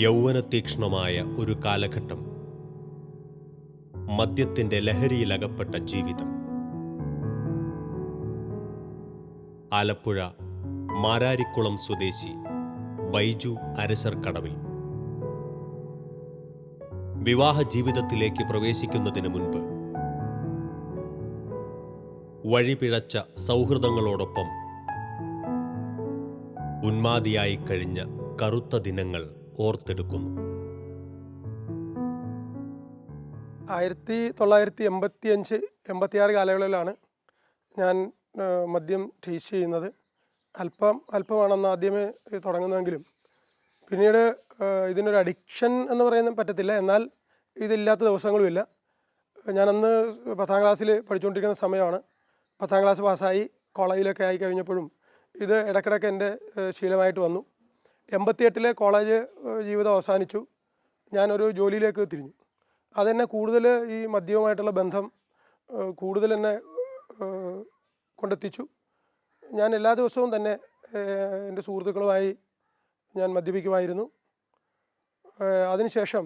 യൗവനതീക്ഷ്ണമായ ഒരു കാലഘട്ടം, മദ്യത്തിന്റെ ലഹരിയിലകപ്പെട്ട ജീവിതം. ആലപ്പുഴ മാരാരിക്കുളം സ്വദേശി ബൈജു അരശർക്കടവിൽ വിവാഹ ജീവിതത്തിലേക്ക് പ്രവേശിക്കുന്നതിന് മുൻപ് വഴിപിഴച്ച സൗഹൃദങ്ങളോടൊപ്പം ഉന്മാദിയായി കഴിഞ്ഞ കറുത്ത ദിനങ്ങൾ ഓർത്തെടുക്കുന്നു. 1985-86 കാലയളവിലാണ് ഞാൻ മദ്യം ടേസ്റ്റ് ചെയ്യുന്നത്. അല്പമാണെന്ന് ആദ്യമേ തുടങ്ങുന്നതെങ്കിലും പിന്നീട് ഇതിനൊരു അഡിക്ഷൻ എന്ന് പറയാൻ പറ്റത്തില്ല, എന്നാൽ ഇതില്ലാത്ത ദിവസങ്ങളുമില്ല. ഞാനന്ന് 10ാം ക്ലാസ്സിൽ പഠിച്ചുകൊണ്ടിരിക്കുന്ന സമയമാണ്. 10ാം ക്ലാസ് പാസ്സായി കോളേജിലൊക്കെ ആയി കഴിഞ്ഞപ്പോഴും ഇത് ഇടയ്ക്കിടയ്ക്ക് എൻ്റെ ശീലമായിട്ട് വന്നു. 88 കോളേജ് ജീവിതം അവസാനിച്ചു. ഞാനൊരു ജോലിയിലേക്ക് തിരിഞ്ഞു. അതെന്നെ കൂടുതൽ ഈ മദ്യവുമായിട്ടുള്ള ബന്ധം കൂടുതൽ എന്നെ കൊണ്ടെത്തിച്ചു. ഞാൻ എല്ലാ ദിവസവും തന്നെ എൻ്റെ സുഹൃത്തുക്കളുമായി ഞാൻ മദ്യപിക്കുമായിരുന്നു. അതിനുശേഷം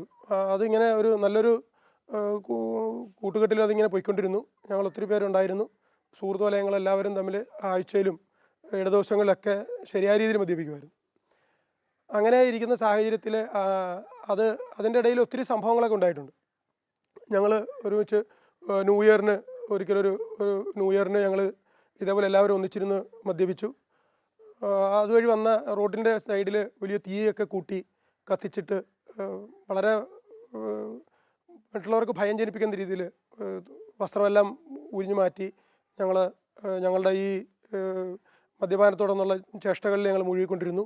അതിങ്ങനെ ഒരു നല്ലൊരു കൂട്ടുകെട്ടിൽ അതിങ്ങനെ പോയിക്കൊണ്ടിരുന്നു. ഞങ്ങൾ ഒത്തിരി പേരുണ്ടായിരുന്നു. സുഹൃത്തു വലയങ്ങളെല്ലാവരും തമ്മിൽ ആഴ്ചയിലും ഇടദിവസങ്ങളിലൊക്കെ ശരിയായ രീതിയിൽ മദ്യപിക്കുമായിരുന്നു. അങ്ങനെ ഇരിക്കുന്ന സാഹചര്യത്തിൽ അതിൻ്റെ ഇടയിൽ ഒത്തിരി സംഭവങ്ങളൊക്കെ ഉണ്ടായിട്ടുണ്ട്. ഞങ്ങൾ ഒരുമിച്ച് ന്യൂ ഇയറിന് ഒരിക്കലൊരു ന്യൂ ഇയറിന് ഞങ്ങൾ ഇതേപോലെ എല്ലാവരും ഒന്നിച്ചിരുന്ന് മദ്യപിച്ചു. അതുവഴി വന്ന റോഡിൻ്റെ സൈഡിൽ വലിയ തീയൊക്കെ കൂട്ടി കത്തിച്ചിട്ട് വളരെ മറ്റുള്ളവർക്ക് ഭയം ജനിപ്പിക്കുന്ന രീതിയിൽ വസ്ത്രമെല്ലാം ഉരിഞ്ഞു മാറ്റി ഞങ്ങളുടെ ഈ മദ്യപാനത്തോടെന്നുള്ള ചേഷ്ടകളിൽ ഞങ്ങൾ മുഴുകിക്കൊണ്ടിരുന്നു.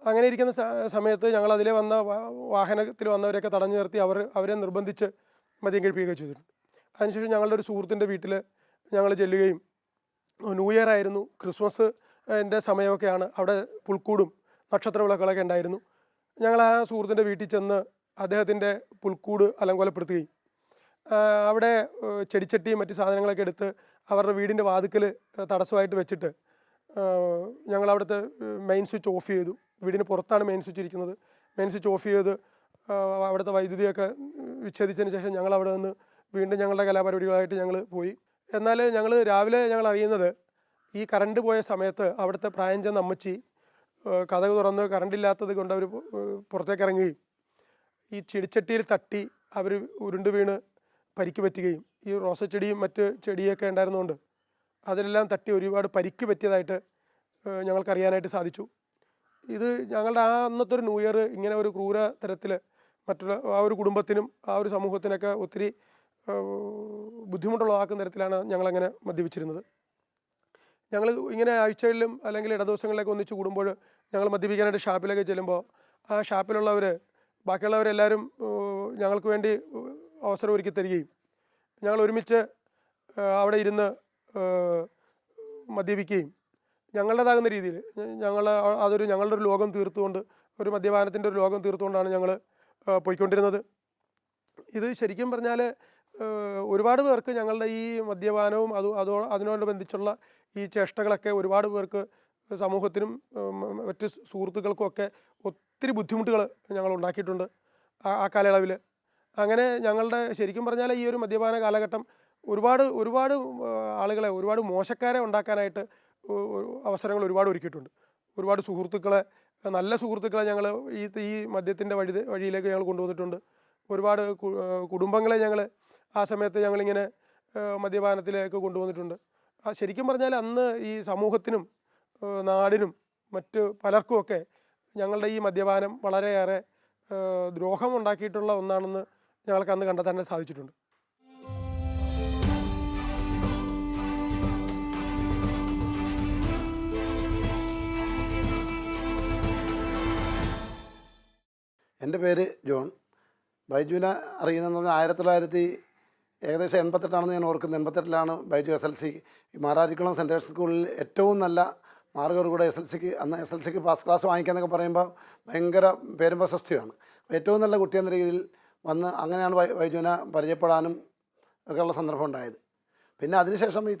അങ്ങനെ ഇരിക്കുന്ന സമയത്ത് ഞങ്ങൾ അതിലെ വന്ന വാഹനത്തിൽ വന്നവരെയൊക്കെ തടഞ്ഞു നിർത്തി അവരെ നിർബന്ധിച്ച് മദ്യം കഴിപ്പിക്കുകയൊക്കെ ചെയ്തിട്ടുണ്ട്. അതിനുശേഷം ഞങ്ങളുടെ ഒരു സുഹൃത്തിൻ്റെ വീട്ടിൽ ഞങ്ങൾ ചെല്ലുകയും, ന്യൂ ഇയർ ആയിരുന്നു, ക്രിസ്മസ് എൻ്റെ സമയമൊക്കെയാണ്, അവിടെ പുൽക്കൂടും നക്ഷത്ര വിളക്കുകളൊക്കെ ഉണ്ടായിരുന്നു. ഞങ്ങൾ ആ സുഹൃത്തിൻ്റെ വീട്ടിൽ ചെന്ന് അദ്ദേഹത്തിൻ്റെ പുൽക്കൂട് അലങ്കോലപ്പെടുത്തുകയും അവിടെ ചെടിച്ചട്ടിയും മറ്റ് സാധനങ്ങളൊക്കെ എടുത്ത് അവരുടെ വീടിൻ്റെ വാതിക്കൽ തടസ്സമായിട്ട് വെച്ചിട്ട് ഞങ്ങളവിടുത്തെ മെയിൻ സ്വിച്ച് ഓഫ് ചെയ്തു. വീടിന് പുറത്താണ് മെയിൻ സ്വിച്ച് ഇരിക്കുന്നത്. മെയിൻ സ്വിച്ച് ഓഫ് ചെയ്ത് അവിടുത്തെ വൈദ്യുതിയൊക്കെ വിച്ഛേദിച്ചതിന് ശേഷം ഞങ്ങൾ അവിടെ നിന്ന് വീണ്ടും ഞങ്ങളുടെ കലാപരിപാടികളായിട്ട് ഞങ്ങൾ പോയി. എന്നാൽ രാവിലെ ഞങ്ങൾ അറിയുന്നത് ഈ കറണ്ട് പോയ സമയത്ത് അവിടുത്തെ പ്രായം ചെന്ന അമ്മച്ചി കതക് തുറന്ന് കറണ്ടില്ലാത്തത് കൊണ്ട് അവർ പുറത്തേക്ക് ഇറങ്ങുകയും ഈ ചെടിച്ചട്ടിയിൽ തട്ടി അവർ ഉരുണ്ട് വീണ് പരിക്ക് പറ്റുകയും, ഈ റോസച്ചെടിയും മറ്റ് ചെടിയൊക്കെ ഉണ്ടായിരുന്നുകൊണ്ട് അതിലെല്ലാം തട്ടി ഒരുപാട് പരിക്ക് പറ്റിയതായിട്ട് ഞങ്ങൾക്കറിയാനായിട്ട് സാധിച്ചു. ഇത് ഞങ്ങളുടെ അന്നത്തെ ഒരു ന്യൂ ഇയർ ഇങ്ങനെ ഒരു ക്രൂര തരത്തിൽ മറ്റുള്ള ആ ഒരു കുടുംബത്തിനും ആ ഒരു സമൂഹത്തിനൊക്കെ ഒത്തിരി ബുദ്ധിമുട്ടുള്ളതാക്കുന്ന തരത്തിലാണ് ഞങ്ങളങ്ങനെ മദ്യപിച്ചിരുന്നത്. ഞങ്ങൾ ഇങ്ങനെ ആഴ്ചകളിലും അല്ലെങ്കിൽ ഇടദിവസങ്ങളിലൊക്കെ ഒന്നിച്ച് കൂടുമ്പോൾ ഞങ്ങൾ മദ്യപിക്കാനായിട്ട് ഷാപ്പിലൊക്കെ ചെല്ലുമ്പോൾ ആ ഷാപ്പിലുള്ളവർ ബാക്കിയുള്ളവരെല്ലാവരും ഞങ്ങൾക്ക് വേണ്ടി അവസരം ഒരുക്കി തരികയും ഞങ്ങൾ ഒരുമിച്ച് അവിടെ ഇരുന്ന് മദ്യപിക്കുകയും ഞങ്ങളുടേതാകുന്ന രീതിയിൽ ഞങ്ങളുടെ ഒരു ലോകം തീർത്തുകൊണ്ട്, ഒരു മദ്യപാനത്തിൻ്റെ ഒരു ലോകം തീർത്തുകൊണ്ടാണ് ഞങ്ങൾ പോയിക്കൊണ്ടിരുന്നത്. ഇത് ശരിക്കും പറഞ്ഞാൽ ഒരുപാട് പേർക്ക് ഞങ്ങളുടെ ഈ മദ്യപാനവും അതിനോടനുബന്ധിച്ചുള്ള ഈ ചേഷ്ടകളൊക്കെ ഒരുപാട് പേർക്ക് സമൂഹത്തിനും മറ്റ് സുഹൃത്തുക്കൾക്കും ഒക്കെ ഒത്തിരി ബുദ്ധിമുട്ടുകൾ ഞങ്ങൾ ഉണ്ടാക്കിയിട്ടുണ്ട് ആ കാലയളവിൽ. അങ്ങനെ ഞങ്ങളുടെ ശരിക്കും പറഞ്ഞാൽ ഈ ഒരു മദ്യപാന കാലഘട്ടം ഒരുപാട് ആളുകളെ, ഒരുപാട് മോശക്കാരെ ഉണ്ടാക്കാനായിട്ട് അവസരങ്ങൾ ഒരുപാട് ഒരുക്കിയിട്ടുണ്ട്. ഒരുപാട് സുഹൃത്തുക്കളെ, നല്ല സുഹൃത്തുക്കളെ ഞങ്ങൾ ഈ മദ്യത്തിൻ്റെ വഴിയിലേക്ക് ഞങ്ങൾ കൊണ്ടുവന്നിട്ടുണ്ട്. ഒരുപാട് കുടുംബങ്ങളെ ഞങ്ങൾ ആ സമയത്ത് ഞങ്ങളിങ്ങനെ മദ്യപാനത്തിലേക്ക് കൊണ്ടുവന്നിട്ടുണ്ട്. ശരിക്കും പറഞ്ഞാൽ അന്ന് ഈ സമൂഹത്തിനും നാടിനും മറ്റ് പലർക്കുമൊക്കെ ഞങ്ങളുടെ ഈ മദ്യപാനം വളരെയേറെ ദ്രോഹം ഉണ്ടാക്കിയിട്ടുള്ള ഒന്നാണെന്ന് ഞങ്ങൾക്ക് അന്ന് കണ്ടെത്താൻ സാധിച്ചിട്ടുണ്ട്. എൻ്റെ പേര് ജോൺ. ബൈജുവിനെ അറിയുന്നതെന്ന് പറഞ്ഞാൽ ഏകദേശം 88 ഞാൻ ഓർക്കുന്നത്. 88 ബൈജു SLC മാരാരിക്കുളം സെൻട്രൽ സ്കൂളിൽ ഏറ്റവും നല്ല മാർക്കോടുകൂടെ അന്ന് SLCക്ക് പാസ് ക്ലാസ് വാങ്ങിക്കാന്നൊക്കെ പറയുമ്പോൾ ഭയങ്കര പേരും പ്രശസ്തിയാണ്. ഏറ്റവും നല്ല കുട്ടി എന്ന രീതിയിൽ വന്ന് അങ്ങനെയാണ് ബൈജുവിനെ പരിചയപ്പെടാനും ഒക്കെയുള്ള സന്ദർഭം ഉണ്ടായത്. പിന്നെ അതിനുശേഷം ഈ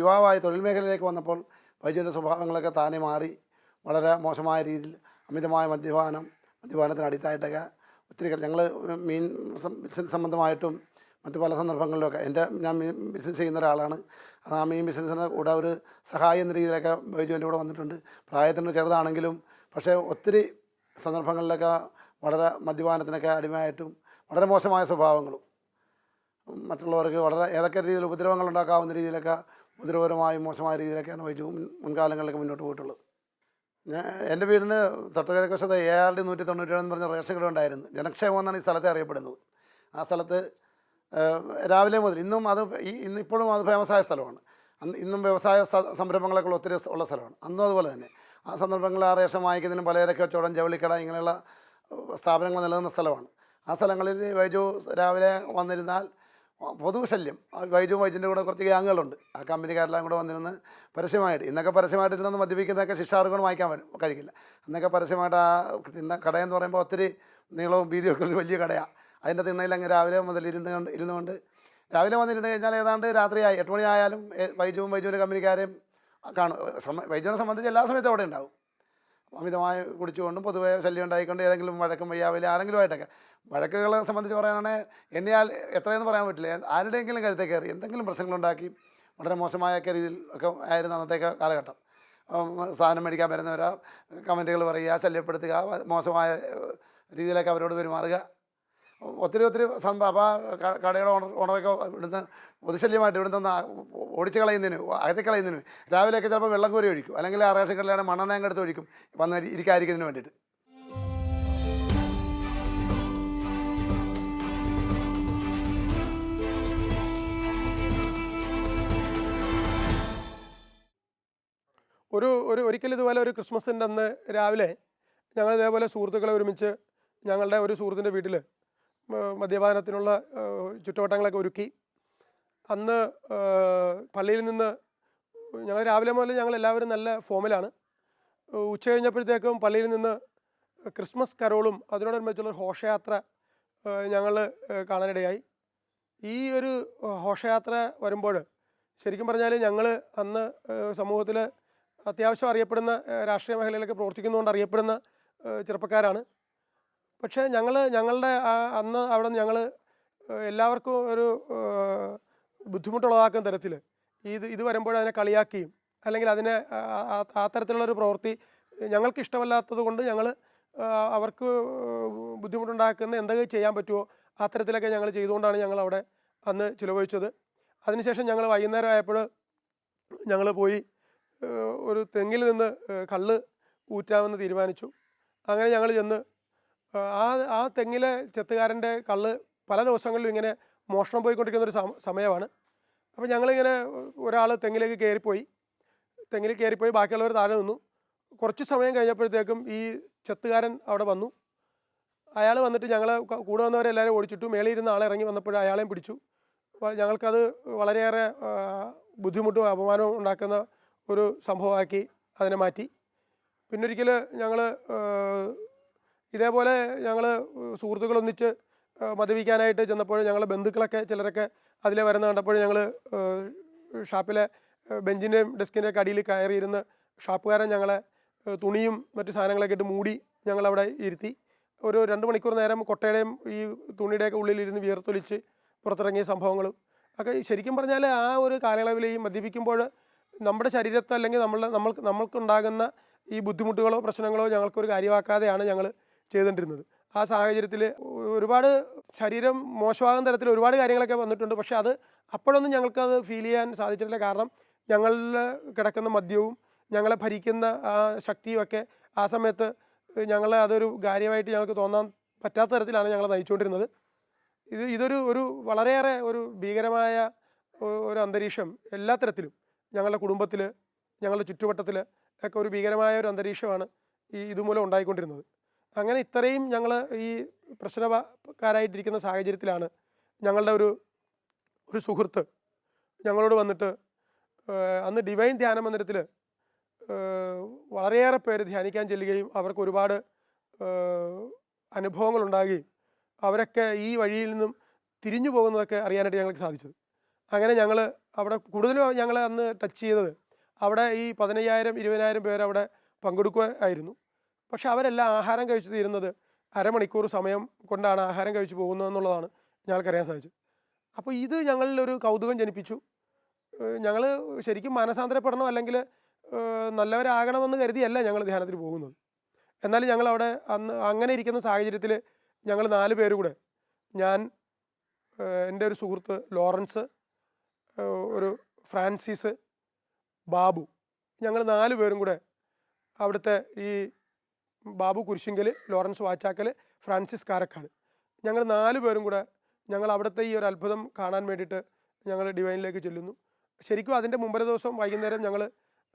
യുവാവായ തൊഴിൽ മേഖലയിലേക്ക് വന്നപ്പോൾ ബൈജുവിൻ്റെ സ്വഭാവങ്ങളൊക്കെ താനെ മാറി വളരെ മോശമായ രീതിയിൽ അമിതമായ മദ്യപാനം, മദ്യപാനത്തിന് അഡിക്റ്റായിട്ടൊക്കെ ഒത്തിരി ഞങ്ങൾ മീൻ ബിസിനസ് സംബന്ധമായിട്ടും മറ്റു പല സന്ദർഭങ്ങളിലൊക്കെ ഞാൻ മീൻ ബിസിനസ് ചെയ്യുന്ന ഒരാളാണ്. ആ മീൻ ബിസിനസ്സിന് കൂടെ ഒരു സഹായം എന്ന രീതിയിലൊക്കെ ബൈജു എൻ്റെ കൂടെ വന്നിട്ടുണ്ട്. പ്രായത്തിന് ചെറുതാണെങ്കിലും പക്ഷേ ഒത്തിരി സന്ദർഭങ്ങളിലൊക്കെ വളരെ മദ്യപാനത്തിനൊക്കെ അടിമയായിട്ടും വളരെ മോശമായ സ്വഭാവങ്ങളും മറ്റുള്ളവർക്ക് വളരെ ഏതൊക്കെ രീതിയിൽ ഉപദ്രവങ്ങൾ ഉണ്ടാക്കാവുന്ന രീതിയിലൊക്കെ ഉപദ്രവകരമായും മോശമായ രീതിയിലൊക്കെയാണ് ബൈജു മുൻകാലങ്ങളിലൊക്കെ മുന്നോട്ട് പോയിട്ടുള്ളത്. എൻ്റെ വീടിന് തൊട്ടുകിഴക്ക് വശത്ത് ARD 197 എന്ന് പറഞ്ഞ റേഷൻ കട ഉണ്ടായിരുന്നു. ജനക്ഷേമം എന്നാണ് ഈ സ്ഥലത്തെ അറിയപ്പെടുന്നത്. ആ സ്ഥലത്ത് രാവിലെ മുതൽ ഇന്നും ഇന്നിപ്പോഴും അത് ഫേമസായ സ്ഥലമാണ്. ഇന്നും വ്യവസായ സംരംഭങ്ങളൊക്കെ ഒത്തിരി ഉള്ള സ്ഥലമാണ്. അന്നും അതുപോലെ തന്നെ ആ സന്ദർഭങ്ങളിൽ ആ റേഷൻ വാങ്ങിക്കുന്നതിനും പലചരക്ക് കച്ചവടം, ജവളിക്കട ഇങ്ങനെയുള്ള സ്ഥാപനങ്ങൾ നിലനിന്ന സ്ഥലമാണ്. ആ സ്ഥലങ്ങളിൽ ബൈജു രാവിലെ വന്നിരുന്നാൽ പൊതുശല്യം. ബൈജുവിൻ്റെ കൂടെ കുറച്ച് ഗ്യാങ്ങുകളുണ്ട്. ആ കമ്പനിക്കാരെല്ലാം കൂടെ വന്നിരുന്ന് പരസ്യമായിട്ട്, ഇന്നൊക്കെ പരസ്യമായിട്ടിരുന്ന് മദ്യപിക്കുന്നതൊക്കെ ശിക്ഷാർഹം വാങ്ങിക്കാൻ കഴിക്കില്ല. അന്നൊക്കെ പരസ്യമായിട്ട് ആ കടയെന്ന് പറയുമ്പോൾ ഒത്തിരി നീളവും വീതിയൊക്കെ ഒരു വലിയ കടയാണ്. അതിൻ്റെ തിണ്ണയിൽ അങ്ങ് രാവിലെ മുതൽ ഇരുന്നുകൊണ്ട് രാവിലെ വന്നിരുന്ന് കഴിഞ്ഞാൽ ഏതാണ്ട് രാത്രിയായി 8 മണി ആയാലും ബൈജുവിൻ്റെ കമ്പനിക്കാരെയും കാണും. ബൈജുവിനെ സംബന്ധിച്ച് എല്ലാ സമയത്തും അവിടെ ഉണ്ടാവും. അമിതമായി കുടിച്ചുകൊണ്ടും പൊതുവെ ശല്യം ഉണ്ടായിക്കൊണ്ട് ഏതെങ്കിലും വഴക്കും വയ്യാവില്ല ആരെങ്കിലുമായിട്ടൊക്കെ. വഴക്കുകളെ സംബന്ധിച്ച് പറയാനാണെങ്കിൽ എണ്ണിയാൽ എത്രയെന്ന് പറയാൻ പറ്റില്ല. ആരുടെയെങ്കിലും കഴുത്തേ കയറി എന്തെങ്കിലും പ്രശ്നങ്ങളുണ്ടാക്കി വളരെ മോശമായൊക്കെ രീതിയിൽ ഒക്കെ ആയിരുന്നു അന്നത്തെ കാലഘട്ടം. സാധനം മേടിക്കാൻ വരുന്നവരാ കമൻറ്റുകൾ പറയുക, ശല്യപ്പെടുത്തുക, മോശമായ രീതിയിലൊക്കെ അവരോട് പെരുമാറുക, ഒത്തിരി അപ്പോൾ കടയുടെ ഓണറൊക്കെ ഇവിടുന്ന് പൊതുശല്യമായിട്ട് ഇവിടുന്ന് ഓടിച്ച് കളയുന്നതിന്, അകത്തി കളയുന്നതിന് രാവിലെയൊക്കെ ചിലപ്പോൾ വെള്ളം കോരി ഒഴിക്കും, അല്ലെങ്കിൽ ആ റേഷൻ കടയിലാണ് മണ്ണെണ്ണ എടുത്ത് ഒഴിക്കും വന്ന് ഇരിക്കാതിരിക്കുന്നതിന് വേണ്ടിയിട്ട്. ഒരിക്കലും ഇതുപോലെ ഒരു ക്രിസ്മസിൻ്റെ അന്ന് രാവിലെ ഞങ്ങൾ ഇതേപോലെ സുഹൃത്തുക്കളെ ഒരുമിച്ച് ഞങ്ങളുടെ ഒരു സുഹൃത്തിൻ്റെ വീട്ടിൽ മദ്യപാനത്തിനുള്ള ചുറ്റുവട്ടങ്ങളൊക്കെ ഒരുക്കി. അന്ന് പള്ളിയിൽ നിന്ന് ഞങ്ങൾ രാവിലെ മുതൽ ഞങ്ങളെല്ലാവരും നല്ല ഫോമിലാണ്. ഉച്ച കഴിഞ്ഞപ്പോഴത്തേക്കും പള്ളിയിൽ നിന്ന് ക്രിസ്മസ് കരോളും അതിനോടനുബന്ധിച്ചുള്ള ഘോഷയാത്ര ഞങ്ങൾ കാണാനിടയായി. ഈ ഒരു ഘോഷയാത്ര വരുമ്പോൾ ശരിക്കും പറഞ്ഞാൽ ഞങ്ങൾ അന്ന് സമൂഹത്തിൽ അത്യാവശ്യം അറിയപ്പെടുന്ന രാഷ്ട്രീയ മേഖലയിലൊക്കെ പ്രവർത്തിക്കുന്നതുകൊണ്ട് അറിയപ്പെടുന്ന ചെറുപ്പക്കാരാണ്. പക്ഷേ ഞങ്ങളുടെ അന്ന് അവിടെ ഞങ്ങൾ എല്ലാവർക്കും ഒരു ബുദ്ധിമുട്ടുള്ളതാക്കുന്ന തരത്തിൽ ഇത് വരുമ്പോൾ അതിനെ കളിയാക്കുകയും അല്ലെങ്കിൽ അതിനെ ആ തരത്തിലുള്ളൊരു പ്രവൃത്തി ഞങ്ങൾക്ക് ഇഷ്ടമല്ലാത്തത് കൊണ്ട് ഞങ്ങൾ അവർക്ക് ബുദ്ധിമുട്ടുണ്ടാക്കുന്ന എന്തൊക്കെ ചെയ്യാൻ പറ്റുമോ ആ തരത്തിലൊക്കെ ഞങ്ങൾ ചെയ്തുകൊണ്ടാണ് ഞങ്ങളവിടെ അന്ന് ചിലവഴിച്ചത്. അതിനുശേഷം ഞങ്ങൾ വൈകുന്നേരം ആയപ്പോൾ ഞങ്ങൾ പോയി ഒരു തെങ്ങിൽ നിന്ന് കള്ള് ഊറ്റാമെന്ന് തീരുമാനിച്ചു. അങ്ങനെ ഞങ്ങൾ ചെന്ന് ആ തെങ്ങിലെ ചെത്തുകാരൻ്റെ കള്ള് പല ദിവസങ്ങളിലും ഇങ്ങനെ മോഷണം പോയിക്കൊണ്ടിരിക്കുന്നൊരു സമയമാണ്. അപ്പോൾ ഞങ്ങളിങ്ങനെ ഒരാൾ തെങ്ങിൽ കയറിപ്പോയി ബാക്കിയുള്ളവർ താഴെ നിന്നു. കുറച്ച് സമയം കഴിഞ്ഞപ്പോഴത്തേക്കും ഈ ചെത്തുകാരൻ അവിടെ വന്നു. അയാൾ വന്നിട്ട് ഞങ്ങളെ കൂടെ വന്നവരെല്ലാവരും ഓടിച്ചിട്ടു. മേളിൽ ഇരുന്ന ആളെ ഇറങ്ങി വന്നപ്പോൾ അയാളെയും പിടിച്ചു. ഞങ്ങൾക്കത് വളരെയേറെ ബുദ്ധിമുട്ടും അപമാനവും ഉണ്ടാക്കുന്ന ഒരു സംഭവമാക്കി അതിനെ മാറ്റി. പിന്നൊരിക്കൽ ഞങ്ങൾ ഇതേപോലെ ഞങ്ങൾ സുഹൃത്തുക്കളൊന്നിച്ച് മദ്യപിക്കാനായിട്ട് ചെന്നപ്പോൾ ഞങ്ങൾ ബന്ധുക്കളൊക്കെ ചിലരൊക്കെ അതിലെ വരുന്ന കണ്ടപ്പോൾ ഞങ്ങൾ ഷാപ്പിലെ ബെഞ്ചിൻ്റെയും ഡെസ്കിൻ്റെയൊക്കെ അടിയിൽ കയറിയിരുന്ന് ഷാപ്പുകാരൻ ഞങ്ങളെ തുണിയും മറ്റു സാധനങ്ങളൊക്കെ ഇട്ട് മൂടി ഞങ്ങളവിടെ ഇരുത്തി. ഒരു 2 മണിക്കൂർ നേരം കൊട്ടയുടെയും ഈ തുണിയുടെയൊക്കെ ഉള്ളിലിരുന്ന് വിയർത്തൊലിച്ച് പുറത്തിറങ്ങിയ സംഭവങ്ങളും ഒക്കെ ശരിക്കും പറഞ്ഞാൽ ആ ഒരു കാലയളവിൽ ഈ മദ്യപിക്കുമ്പോൾ നമ്മുടെ ശരീരത്തെ അല്ലെങ്കിൽ നമ്മൾക്കുണ്ടാകുന്ന ഈ ബുദ്ധിമുട്ടുകളോ പ്രശ്നങ്ങളോ ഞങ്ങൾക്കൊരു കാര്യമാക്കാതെയാണ് ഞങ്ങൾ ചെയ്തുകൊണ്ടിരുന്നത്. ആ സാഹചര്യത്തിൽ ഒരുപാട് ശരീരം മോശമാകുന്ന തരത്തിൽ ഒരുപാട് കാര്യങ്ങളൊക്കെ വന്നിട്ടുണ്ട്. പക്ഷേ അത് അപ്പോഴൊന്നും ഞങ്ങൾക്കത് ഫീൽ ചെയ്യാൻ സാധിച്ചിട്ടില്ല. കാരണം ഞങ്ങളിൽ കിടക്കുന്ന മദ്യവും ഞങ്ങളെ ഭരിക്കുന്ന ആ ശക്തിയുമൊക്കെ ആ സമയത്ത് ഞങ്ങളെ അതൊരു കാര്യമായിട്ട് ഞങ്ങൾക്ക് തോന്നാൻ പറ്റാത്ത തരത്തിലാണ് ഞങ്ങൾ നയിച്ചുകൊണ്ടിരുന്നത്. ഇതൊരു വളരെയേറെ ഒരു ഭീകരമായ ഒരു അന്തരീക്ഷം എല്ലാ തരത്തിലും ഞങ്ങളുടെ കുടുംബത്തിൽ ഞങ്ങളുടെ ചുറ്റുവട്ടത്തിൽ ഒക്കെ ഒരു ഭീകരമായ ഒരു അന്തരീക്ഷമാണ് ഇതുമൂലം ഉണ്ടായിക്കൊണ്ടിരുന്നത്. അങ്ങനെ ഇത്രയും ഞങ്ങൾ ഈ പ്രശ്നക്കാരായിട്ടിരിക്കുന്ന സാഹചര്യത്തിലാണ് ഞങ്ങളുടെ ഒരു സുഹൃത്ത് ഞങ്ങളോട് വന്നിട്ട് അന്ന് ഡിവൈൻ ധ്യാന മന്ദിരത്തിൽ വളരെയേറെ പേര് ധ്യാനിക്കാൻ ചെല്ലുകയും അവർക്ക് ഒരുപാട് അനുഭവങ്ങളുണ്ടാകുകയും അവരൊക്കെ ഈ വഴിയിൽ നിന്നും തിരിഞ്ഞു പോകുന്നതൊക്കെ അറിയാനായിട്ട് ഞങ്ങൾക്ക് സാധിച്ചത്. അങ്ങനെ ഞങ്ങൾ അവിടെ കൂടുതലും ഞങ്ങൾ അന്ന് ടച്ച് ചെയ്തത് അവിടെ ഈ 15,000-20,000 പേര് അവിടെ പങ്കെടുക്കുകയായിരുന്നു. പക്ഷെ അവരെല്ലാം ആഹാരം കഴിച്ചു തീരുന്നത് അരമണിക്കൂർ സമയം കൊണ്ടാണ് ആഹാരം കഴിച്ചു പോകുന്നതെന്നുള്ളതാണ് ഞങ്ങൾക്കറിയാൻ സാധിച്ചത്. അപ്പോൾ ഇത് ഞങ്ങളിലൊരു കൗതുകം ജനിപ്പിച്ചു. ഞങ്ങൾ ശരിക്കും മാനസാന്തരപ്പെടണം അല്ലെങ്കിൽ നല്ലവരാകണമെന്ന് കരുതിയല്ല ഞങ്ങൾ ധ്യാനത്തിന് പോകുന്നത്. എന്നാൽ ഞങ്ങളവിടെ അന്ന് അങ്ങനെ ഇരിക്കുന്ന സാഹചര്യത്തിൽ ഞങ്ങൾ 4 പേര് കൂടെ, ഞാൻ, എൻ്റെ ഒരു സുഹൃത്ത് ലോറൻസ്, ഒരു ഫ്രാൻസിസ്, ബാബു, ഞങ്ങൾ 4 പേരും കൂടെ അവിടുത്തെ ഈ ബാബു കുരിശിങ്കൽ, ലോറൻസ് വാച്ചാക്കൽ, ഫ്രാൻസിസ് കാരക്കാട്, ഞങ്ങൾ 4 പേരും കൂടെ ഞങ്ങൾ അവിടുത്തെ ഈ ഒരു അത്ഭുതം കാണാൻ വേണ്ടിയിട്ട് ഞങ്ങൾ ഡിവൈനിലേക്ക് ചെല്ലുന്നു. ശരിക്കും അതിൻ്റെ മുമ്പേ ദിവസം വൈകുന്നേരം ഞങ്ങൾ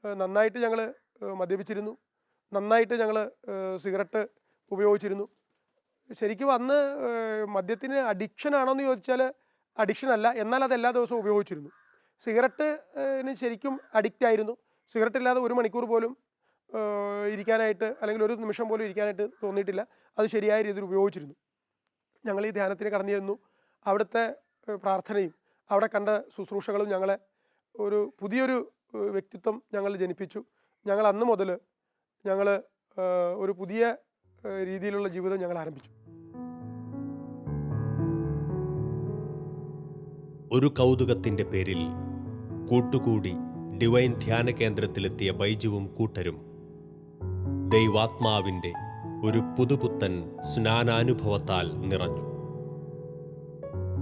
നന്നായിട്ട് മദ്യപിച്ചിരുന്നു, നന്നായിട്ട് ഞങ്ങൾ സിഗരറ്റ് ഉപയോഗിച്ചിരുന്നു. ശരിക്കും അന്ന് മദ്യത്തിന് അഡിക്ഷൻ ആണോയെന്ന് ചോദിച്ചാൽ അഡിക്ഷൻ അല്ല, എന്നാൽ അത് എല്ലാ ദിവസവും ഉപയോഗിച്ചിരുന്നു. സിഗരറ്റിന് ശരിക്കും അഡിക്റ്റ് ആയിരുന്നു. സിഗരറ്റ് ഇല്ലാതെ 1 മണിക്കൂർ പോലും ഇരിക്കാനായിട്ട് അല്ലെങ്കിൽ 1 നിമിഷം പോലും ഇരിക്കാനായിട്ട് തോന്നിയിട്ടില്ല. അത് ശരിയായ രീതിയിൽ ഉപയോഗിച്ചിരുന്നു. ഞങ്ങൾ ഈ ധ്യാനത്തിന് കടന്നു ചെന്നു. അവിടുത്തെ പ്രാർത്ഥനയും അവിടെ കണ്ട ശുശ്രൂഷകളും ഞങ്ങളെ പുതിയൊരു വ്യക്തിത്വം ഞങ്ങൾ ജനിപ്പിച്ചു. ഞങ്ങൾ അന്ന് മുതൽ ഒരു പുതിയ രീതിയിലുള്ള ജീവിതം ഞങ്ങൾ ആരംഭിച്ചു. ഒരു കൗതുകത്തിൻ്റെ പേരിൽ കൂട്ടുകൂടി ഡിവൈൻ ധ്യാന കേന്ദ്രത്തിലെത്തിയ ബൈജുവും കൂട്ടരും ദൈവാത്മാവിൻ്റെ ഒരു പുതുപുത്തൻ സ്നാനാനുഭവത്താൽ നിറഞ്ഞു.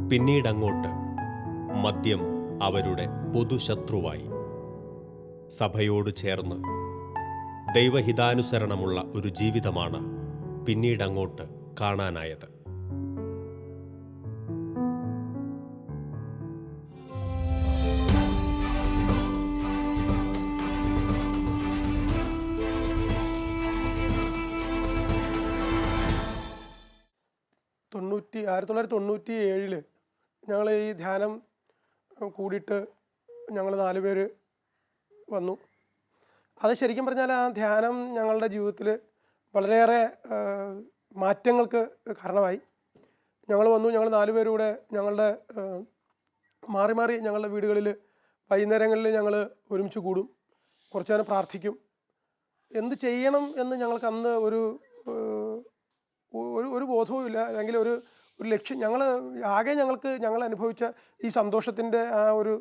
പിന്നീടങ്ങോട്ട് മദ്യം അവരുടെ പൊതുശത്രുവായി. സഭയോട് ചേർന്ന് ദൈവഹിതാനുസരണമുള്ള ഒരു ജീവിതമാണ് പിന്നീടങ്ങോട്ട് കാണാനായത്. തൊണ്ണൂറ്റി 1997 ഞങ്ങൾ ഈ ധ്യാനം കൂടിയിട്ട് ഞങ്ങൾ 4 പേര് വന്നു. അത് ശരിക്കും പറഞ്ഞാൽ ആ ധ്യാനം ഞങ്ങളുടെ ജീവിതത്തിൽ വളരെയേറെ മാറ്റങ്ങൾക്ക് കാരണമായി. ഞങ്ങൾ വന്നു, ഞങ്ങൾ 4 പേരും കൂടെ ഞങ്ങളുടെ മാറി മാറി ഞങ്ങളുടെ വീടുകളിൽ വൈകുന്നേരങ്ങളിൽ ഞങ്ങൾ ഒരുമിച്ച് കൂടും, കുറച്ച് നേരം പ്രാർത്ഥിക്കും. എന്ത് ചെയ്യണം എന്ന് ഞങ്ങൾക്ക് അന്ന് ഒരു ബോധവുമില്ല, അല്ലെങ്കിൽ ഒരു ലക്ഷ്യം. ഞങ്ങൾ അനുഭവിച്ച ഈ സന്തോഷത്തിൻ്റെ ആ ഒരു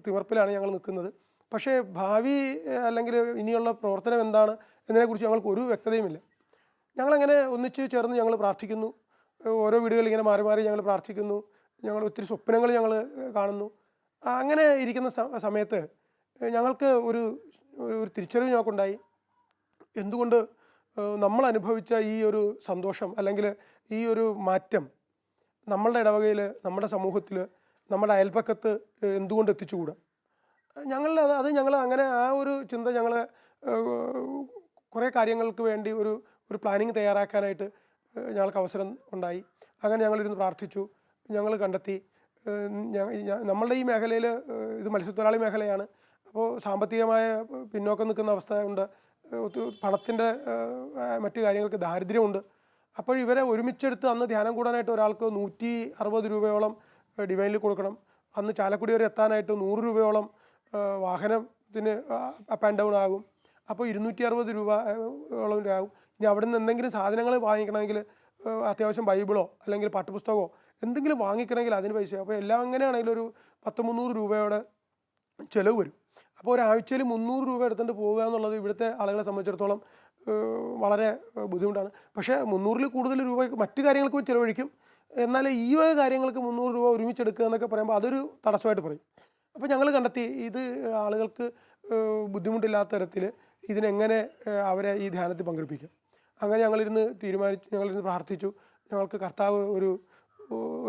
തിമർപ്പിലാണ് ഞങ്ങൾ നിൽക്കുന്നത്. പക്ഷേ ഭാവി അല്ലെങ്കിൽ ഇനിയുള്ള പ്രവർത്തനം എന്താണ് എന്നതിനെക്കുറിച്ച് ഞങ്ങൾക്ക് ഒരു വ്യക്തതയുമില്ല. ഞങ്ങളങ്ങനെ ഒന്നിച്ച് ചേർന്ന് ഞങ്ങൾ പ്രാർത്ഥിക്കുന്നു. ഓരോ വീടുകളിൽ ഇങ്ങനെ മാറി മാറി ഞങ്ങൾ പ്രാർത്ഥിക്കുന്നു. ഞങ്ങൾ ഒത്തിരി സ്വപ്നങ്ങൾ ഞങ്ങൾ കാണുന്നു. അങ്ങനെ ഇരിക്കുന്ന സമയത്ത് ഞങ്ങൾക്ക് ഒരു തിരിച്ചറിവ് ഞങ്ങൾക്കുണ്ടായി. എന്തുകൊണ്ട് നമ്മൾ അനുഭവിച്ച ഈ ഒരു സന്തോഷം അല്ലെങ്കിൽ ഈ ഒരു മാറ്റം നമ്മളുടെ ഇടവകയിൽ, നമ്മുടെ സമൂഹത്തിൽ, നമ്മുടെ അയൽപ്പക്കത്ത് എന്തുകൊണ്ട് എത്തിച്ചുകൂടാ? ഞങ്ങൾ അങ്ങനെ ആ ഒരു ചിന്ത ഞങ്ങൾ കുറേ കാര്യങ്ങൾക്ക് വേണ്ടി ഒരു പ്ലാനിങ് തയ്യാറാക്കാനായിട്ട് ഞങ്ങൾക്ക് അവസരം ഉണ്ടായി. അങ്ങനെ ഞങ്ങളിരുന്ന് പ്രാർത്ഥിച്ചു. ഞങ്ങൾ കണ്ടെത്തി നമ്മളുടെ ഈ മേഖലയിൽ ഇത് മത്സ്യത്തൊഴിലാളി മേഖലയാണ്. അപ്പോൾ സാമ്പത്തികമായ പിന്നോക്കം നിൽക്കുന്ന അവസ്ഥ ഉണ്ട്, പണത്തിൻ്റെ മറ്റു കാര്യങ്ങൾക്ക് ദാരിദ്ര്യമുണ്ട്. അപ്പോൾ ഇവരെ ഒരുമിച്ചെടുത്ത് അന്ന് ധ്യാനം കൂടാനായിട്ട് ഒരാൾക്ക് 160 രൂപയോളം ഡിവൈനിൽ കൊടുക്കണം. അന്ന് ചാലക്കുടി വരെ എത്താനായിട്ട് 100 രൂപയോളം വാഹനത്തിന് അപ്പ് ആൻഡ് ഡൗൺ ആകും. അപ്പോൾ 260 രൂപയോളം ആകും. ഇനി അവിടെ നിന്ന് എന്തെങ്കിലും സാധനങ്ങൾ വാങ്ങിക്കണമെങ്കിൽ, അത്യാവശ്യം ബൈബിളോ അല്ലെങ്കിൽ പാഠ്യപുസ്തകമോ എന്തെങ്കിലും വാങ്ങിക്കണമെങ്കിൽ അതിന് പൈസ. അപ്പോൾ എല്ലാം എങ്ങനെയാണെങ്കിലും ഒരു 100-300 രൂപയുടെ ചിലവ് വരും. അപ്പോൾ ഒരാഴ്ചയിൽ 300 രൂപ എടുത്തുകൊണ്ട് പോവുക എന്നുള്ളത് ഇവിടുത്തെ ആളുകളെ സംബന്ധിച്ചിടത്തോളം വളരെ ബുദ്ധിമുട്ടാണ്. പക്ഷേ 300-ൽ കൂടുതൽ രൂപ മറ്റു കാര്യങ്ങൾക്ക് ചിലവഴിക്കും. എന്നാൽ ഈ വക കാര്യങ്ങൾക്ക് 300 രൂപ ഒരുമിച്ചെടുക്കുക എന്നൊക്കെ പറയുമ്പോൾ അതൊരു തടസ്സമായിട്ട് പറയും. അപ്പോൾ ഞങ്ങൾ കണ്ടെത്തി ഇത് ആളുകൾക്ക് ബുദ്ധിമുട്ടില്ലാത്ത തരത്തിൽ ഇതിനെങ്ങനെ അവരെ ഈ ധ്യാനത്തിൽ പങ്കെടുപ്പിക്കാം. അങ്ങനെ ഞങ്ങളിരുന്ന് പ്രാർത്ഥിച്ചു. ഞങ്ങൾക്ക് കർത്താവ് ഒരു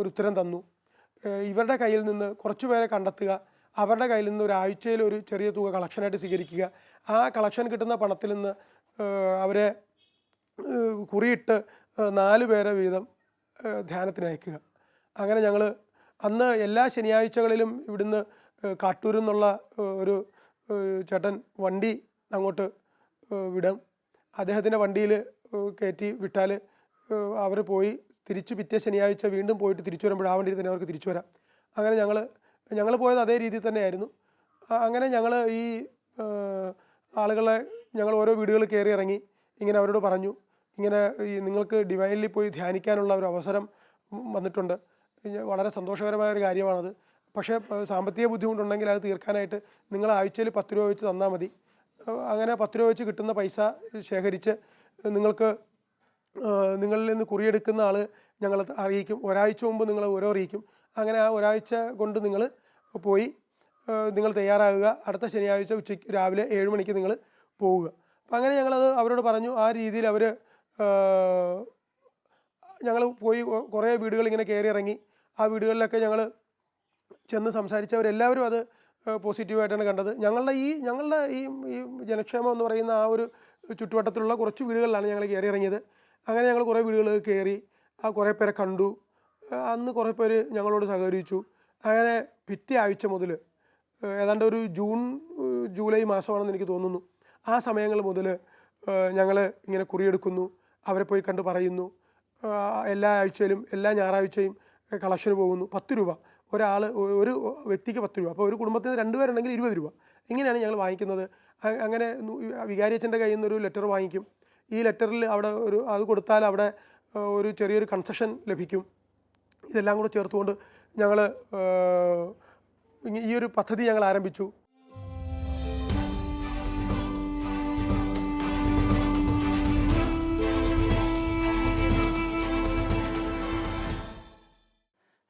ഉത്തരം തന്നു. ഇവരുടെ കയ്യിൽ നിന്ന് കുറച്ച് പേരെ കണ്ടെത്തുക, അവരുടെ കയ്യിൽ നിന്ന് ഒരാഴ്ചയിൽ ഒരു ചെറിയ തുക കളക്ഷനായിട്ട് സ്വീകരിക്കുക. ആ കളക്ഷൻ കിട്ടുന്ന പണത്തിൽ നിന്ന് അവരെ കുറിയിട്ട് 4 പേരെ വീതം ധ്യാനത്തിന് അയക്കുക. അങ്ങനെ ഞങ്ങൾ അന്ന് എല്ലാ ശനിയാഴ്ചകളിലും ഇവിടുന്ന് കാട്ടൂരിൽ നിന്നുള്ള ഒരു ചേട്ടൻ വണ്ടി അങ്ങോട്ട് വിടും. അദ്ദേഹത്തിൻ്റെ വണ്ടിയിൽ കയറ്റി വിട്ടാൽ അവർ പോയി തിരിച്ച് പിറ്റേ ശനിയാഴ്ച വീണ്ടും പോയിട്ട് തിരിച്ചു വരുമ്പോൾ ആ വണ്ടിയിൽ തന്നെ അവർക്ക് തിരിച്ചു വരാം. അങ്ങനെ ഞങ്ങൾ പോയത് അതേ രീതിയിൽ തന്നെയായിരുന്നു. അങ്ങനെ ഞങ്ങൾ ഈ ആളുകളെ ഞങ്ങൾ ഓരോ വീടുകളിൽ കയറി ഇറങ്ങി ഇങ്ങനെ അവരോട് പറഞ്ഞു, ഇങ്ങനെ ഈ നിങ്ങൾക്ക് ഡിവൈനിൽ പോയി ധ്യാനിക്കാനുള്ള ഒരു അവസരം വന്നിട്ടുണ്ട്. വളരെ സന്തോഷകരമായ ഒരു കാര്യമാണത്. പക്ഷേ സാമ്പത്തിക ബുദ്ധിമുട്ടുണ്ടെങ്കിൽ അത് തീർക്കാനായിട്ട് നിങ്ങൾ ആഴ്ചയിൽ 10 രൂപ വെച്ച് തന്നാൽ മതി. അങ്ങനെ 10 രൂപ വെച്ച് കിട്ടുന്ന പൈസ ശേഖരിച്ച് നിങ്ങൾക്ക് നിങ്ങളിൽ നിന്ന് കുറിയെടുക്കുന്ന ആൾ ഞങ്ങൾ അറിയിക്കും. ഒരാഴ്ച മുമ്പ് നിങ്ങൾ ഓരോ അറിയിക്കും. അങ്ങനെ ആ ഒരാഴ്ച കൊണ്ട് നിങ്ങൾ പോയി നിങ്ങൾ തയ്യാറാകുക. അടുത്ത ശനിയാഴ്ച ഉച്ചയ്ക്ക് രാവിലെ 7 മണിക്ക് നിങ്ങൾ പോവുക. അപ്പം അങ്ങനെ ഞങ്ങളത് അവരോട് പറഞ്ഞു. ആ രീതിയിൽ അവർ ഞങ്ങൾ പോയി കുറേ വീടുകൾ ഇങ്ങനെ കയറി ഇറങ്ങി. ആ വീടുകളിലൊക്കെ ഞങ്ങൾ ചെന്ന് സംസാരിച്ചവരെല്ലാവരും അത് പോസിറ്റീവായിട്ടാണ് കണ്ടത്. ഞങ്ങളുടെ ഈ ജനക്ഷേമം എന്ന് പറയുന്ന ആ ഒരു ചുറ്റുവട്ടത്തിലുള്ള കുറച്ച് വീടുകളിലാണ് ഞങ്ങൾ കയറി ഇറങ്ങിയത്. അങ്ങനെ ഞങ്ങൾ കുറേ വീടുകൾ കയറി, ആ കുറേ പേരെ കണ്ടു. അന്ന് കുറേ പേര് ഞങ്ങളോട് സഹകരിച്ചു. അങ്ങനെ പിറ്റേ ആഴ്ച മുതൽ ഏതാണ്ട് ഒരു ജൂലൈ മാസമാണെന്ന് എനിക്ക് തോന്നുന്നു, ആ സമയങ്ങൾ മുതൽ ഞങ്ങൾ ഇങ്ങനെ കുറിയെടുക്കുന്നു, അവരെ പോയി കണ്ട് പറയുന്നു. എല്ലാ ആഴ്ചയിലും എല്ലാ ഞായറാഴ്ചയും കളക്ഷന് പോകുന്നു. 10 രൂപ ഒരു വ്യക്തിക്ക് 10 രൂപ. അപ്പോൾ ഒരു കുടുംബത്തിന് 2 പേരുണ്ടെങ്കിൽ 20 രൂപ. ഇങ്ങനെയാണ് ഞങ്ങൾ വാങ്ങിക്കുന്നത്. അങ്ങനെ വികാരിയച്ഛൻ്റെ കയ്യിൽ നിന്നൊരു ലെറ്റർ വാങ്ങിക്കും. ഈ ലെറ്ററിൽ അവിടെ അത് കൊടുത്താൽ അവിടെ ഒരു ചെറിയൊരു കൺസെഷൻ ലഭിക്കും. ഇതെല്ലാം കൂടെ ചേർത്തുകൊണ്ട് ഞങ്ങൾ ഈ ഒരു പദ്ധതി ഞങ്ങൾ ആരംഭിച്ചു.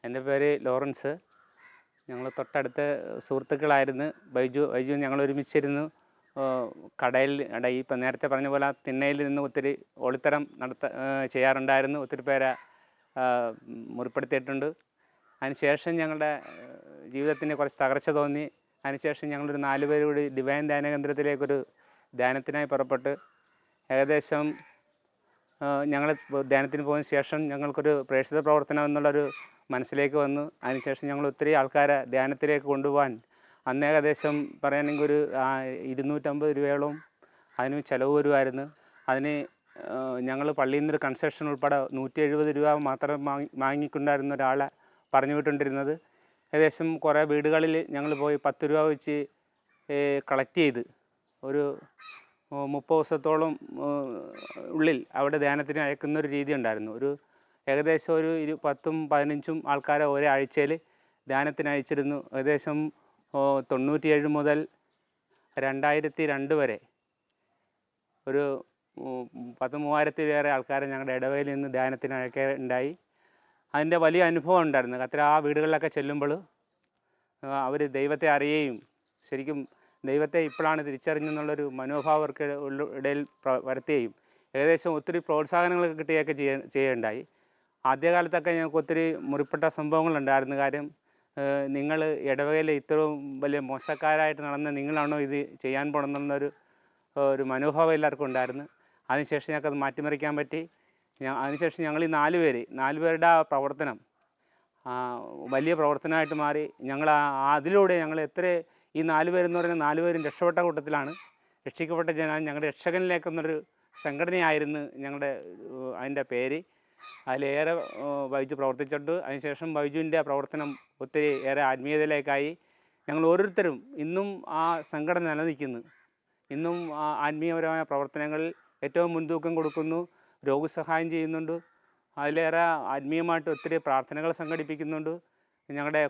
എൻ്റെ പേര് ലോറൻസ്. ഞങ്ങൾ തൊട്ടടുത്ത സുഹൃത്തുക്കളായിരുന്നു. ബൈജു ഞങ്ങൾ ഒരുമിച്ചിരുന്നു. കടയിൽ ഇപ്പം നേരത്തെ പറഞ്ഞ പോലെ തിണ്ണയിൽ നിന്ന് ഒത്തിരി ഒളിത്തരം ചെയ്യാറുണ്ടായിരുന്നു. ഒത്തിരി പേരെ മുറിപ്പെടുത്തിയിട്ടുണ്ട്. അതിനുശേഷം ഞങ്ങളുടെ ജീവിതത്തിന് കുറച്ച് തകർച്ച തോന്നി. അതിനുശേഷം ഞങ്ങളൊരു 4 പേര് കൂടി ഡിവൈൻ ധ്യാന കേന്ദ്രത്തിലേക്കൊരു ധ്യാനത്തിനായി പുറപ്പെട്ട് ഏകദേശം ഞങ്ങൾ ധ്യാനത്തിന് പോയതിന് ശേഷം ഞങ്ങൾക്കൊരു പ്രേക്ഷിത പ്രവർത്തനം എന്നുള്ളൊരു മനസ്സിലേക്ക് വന്നു. അതിനുശേഷം ഞങ്ങൾ ഒത്തിരി ആൾക്കാരെ ധ്യാനത്തിലേക്ക് കൊണ്ടുപോകാൻ അന്ന് ഏകദേശം പറയുകയാണെങ്കിൽ ഒരു 250 രൂപയോളം അതിന് ചിലവ് വരുമായിരുന്നു. അതിന് ഞങ്ങൾ പള്ളിയിൽ നിന്നൊരു കൺസെഷൻ ഉൾപ്പെടെ 170 രൂപ മാത്രം വാങ്ങിക്കൊണ്ടായിരുന്ന ഒരാളെ പറഞ്ഞു വിട്ടുകൊണ്ടിരുന്നത്. ഏകദേശം കുറേ വീടുകളിൽ ഞങ്ങൾ പോയി 10 രൂപ വെച്ച് കളക്ട് ചെയ്ത് ഒരു 30 ദിവസത്തോളം ഉള്ളിൽ അവിടെ ധ്യാനത്തിന് അയക്കുന്നൊരു രീതി ഉണ്ടായിരുന്നു. ഏകദേശം ഒരു 10ഉം 15ഉം ആൾക്കാരെ ഒരാഴ്ചയിൽ ധ്യാനത്തിന് അയച്ചിരുന്നു. ഏകദേശം 97 മുതൽ 2002 വരെ ഒരു 10,000-3000 ആൾക്കാരെ ഞങ്ങളുടെ ഇടവയിൽ നിന്ന് ധ്യാനത്തിന് അയക്കുകയുണ്ടായി. അതിൻ്റെ വലിയ അനുഭവം ഉണ്ടായിരുന്നു. ആ വീടുകളിലൊക്കെ ചെല്ലുമ്പോൾ അവർ ദൈവത്തെ അറിയുകയും ശരിക്കും ദൈവത്തെ ഇപ്പോഴാണ് തിരിച്ചറിഞ്ഞെന്നുള്ളൊരു മനോഭാവം അവർക്ക് ഇടയിൽ വരുത്തുകയും ഏകദേശം ഒത്തിരി പ്രോത്സാഹനങ്ങളൊക്കെ കിട്ടുകയൊക്കെ ചെയ്യുകയുണ്ടായി. ആദ്യകാലത്തൊക്കെ ഞങ്ങൾക്ക് ഒത്തിരി മുറിപ്പെട്ട സംഭവങ്ങളുണ്ടായിരുന്നു. കാര്യം നിങ്ങൾ ഇടവകയിൽ ഇത്രയും വലിയ മോശക്കാരായിട്ട് നടന്ന നിങ്ങളാണോ ഇത് ചെയ്യാൻ പോകണമെന്നൊരു മനോഭാവം എല്ലാവർക്കും ഉണ്ടായിരുന്നു. അതിനുശേഷം ഞങ്ങൾക്കത് മാറ്റിമറിക്കാൻ പറ്റി. അതിനുശേഷം ഞങ്ങൾ ഈ 4 പേരുടെ ആ പ്രവർത്തനം വലിയ പ്രവർത്തനമായിട്ട് മാറി. അതിലൂടെ ഞങ്ങൾ ഈ 4 പേരെന്ന് പറയുന്ന 4 പേരും രക്ഷപ്പെട്ട കൂട്ടത്തിലാണ്. രക്ഷിക്കപ്പെട്ട ഞങ്ങളുടെ രക്ഷകനിലേക്കെന്നൊരു സംഘടനയായിരുന്നു അതിൻ്റെ പേര്. അതിലേറെ ബൈജു പ്രവർത്തിച്ചിട്ടുണ്ട്. അതിനുശേഷം ബൈജുവിൻ്റെ പ്രവർത്തനം ഒത്തിരി ഏറെ ആത്മീയതയിലേക്കായി. ഞങ്ങൾ ഓരോരുത്തരും ഇന്നും ആ സംഘടന നിലനിൽക്കുന്നു. ഇന്നും ആത്മീയപരമായ പ്രവർത്തനങ്ങളിൽ ഏറ്റവും മുൻതൂക്കം കൊടുക്കുന്നു. രോഗസഹായം ചെയ്യുന്നുണ്ട്. അതിലേറെ ആത്മീയമായിട്ട് ഒത്തിരി പ്രാർത്ഥനകൾ സംഘടിപ്പിക്കുന്നുണ്ട്. ഞങ്ങളുടെ